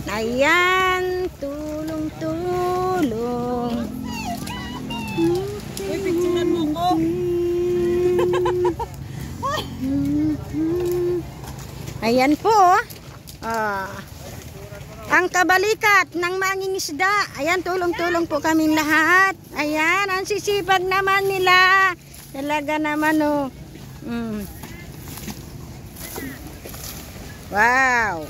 Ayan, tulong-tulong. Uy, picturean mo ko. Ayan po. Ang kabalikat ng mangingisda. Ayan, tulong-tulong po kaming lahat. Ayan, ang sisipag naman nila. Talaga naman, oh. Wow.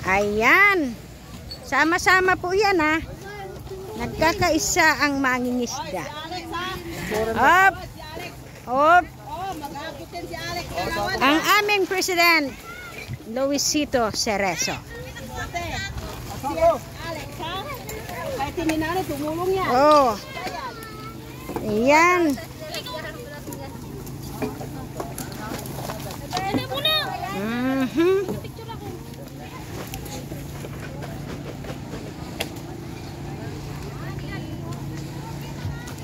Ayan. Sama-sama po yan, ha. Nagkakaisa ang mangingisda. Hop. Hop. Ang aming President, Luisito Cerezo. Kahit hindi na tumulong yan. Oh. Ayan.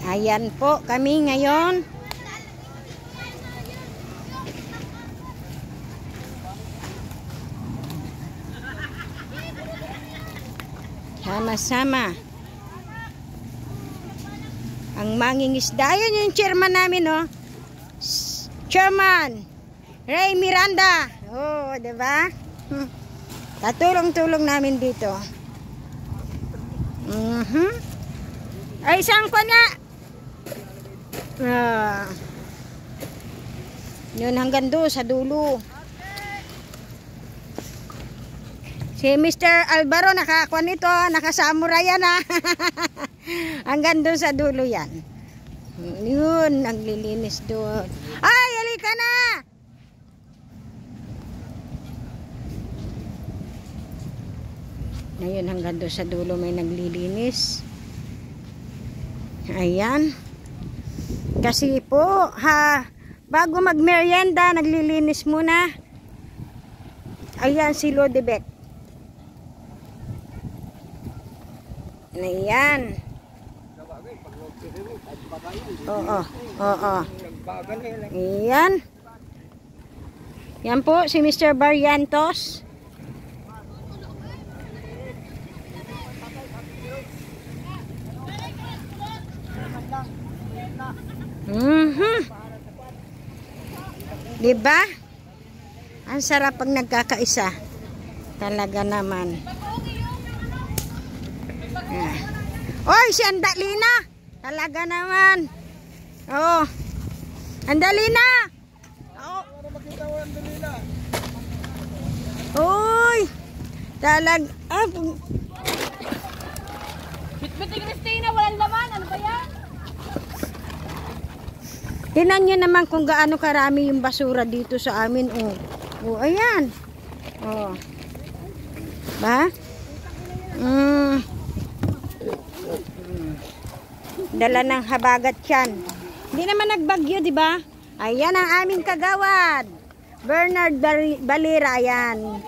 Ayan po kami ngayon. Sama-sama. Ang mangingisda. Ayan yung chairman namin, oh. Chairman Ray Miranda. Oh, diba? Tatulong-tulong namin dito. Ay, isang pa nga. Yun hanggang doon sa dulo. Si Mr. Alvaro nakakuha nito, nakasamuray yan, ha. Hanggang doon sa dulo yan. Yun, naglilinis doon. Ay, halika na! Ngayon hanggang doon sa dulo may naglilinis. Ayan. Kasi po, bago magmerienda, naglilinis muna. Ayan si Lodebek. Ayan. Oo. Ayan. Yan po si Mr. Barrientos. Diba? Ang sarap pag nagkakaisa. Talaga naman. Oy, si Andalina. Talaga naman. Oh. Andalina. Oh. Oy. Bitbitin Christina, walang laman. Ano ba yan? Tingnan nyo naman kung gaano karami yung basura dito sa amin. Oh, oh, ayan. Oh. Ba? Dala ng habagat yan. Hindi naman nagbagyo, di ba? Ayan ang aming kagawad. Bernard Balera, ayan.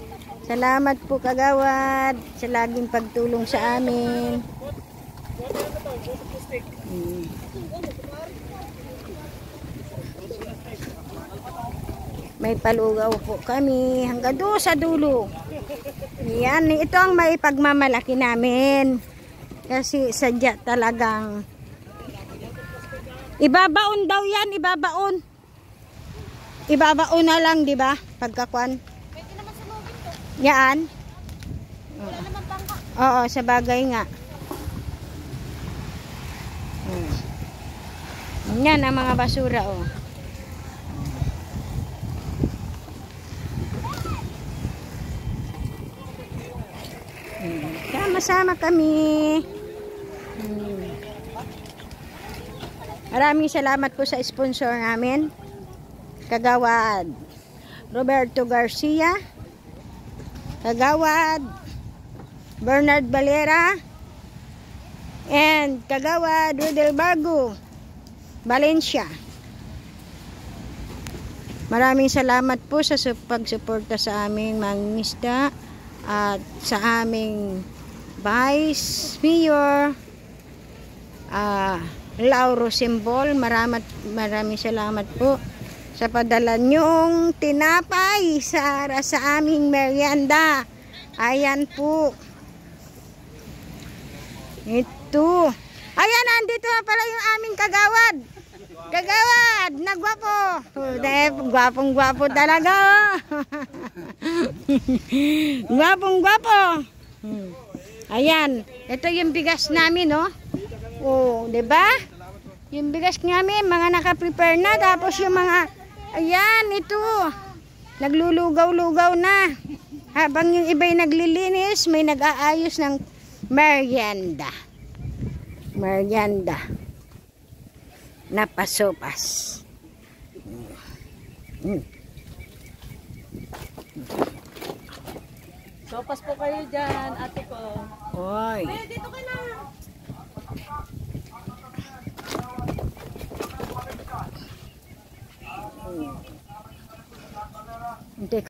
Salamat po kagawad sa laging pagtulong sa amin. May palugaw po kami hanggang doon sa dulo. Yan, ito ang may pagmamalaki namin. Kasi sadya talagang ibabaon daw yan, ibabaon. Ibabaon na lang, di ba? Pagkakuan. Pwede naman sa lobby to. Yan. Wala naman bangka. Oo, sa bagay nga. Yan ang mga basura, oh. Sama-sama kami. Maraming salamat po sa sponsor namin. Kagawad Roberto Garcia, Kagawad Bernard Balera, and Kagawad Rodel Bargo Valencia. Maraming salamat po sa pagsuporta sa aming mangingisda at sa aming Vice Mayor Lauro Symbol. Maraming salamat po sa padala nyong tinapay sa aming merienda. Ayan po. Ito. Ayan, nandito na pala yung aming kagawad. Kagawad, nagwapo. Gwapong-gwapo talaga. Gwapong-gwapo. Ayan, ito yung bigas namin, no? Oh, 'di ba? Yung bigas namin, mga naka-prepare na, tapos yung mga ayan, ito. Naglulugaw-lugaw na. Habang yung iba'y naglilinis, may nag-aayos ng merienda. Merienda na pasopas. Sopas po kayo dyan, ate ko. Oy. Dito ka na. Hindi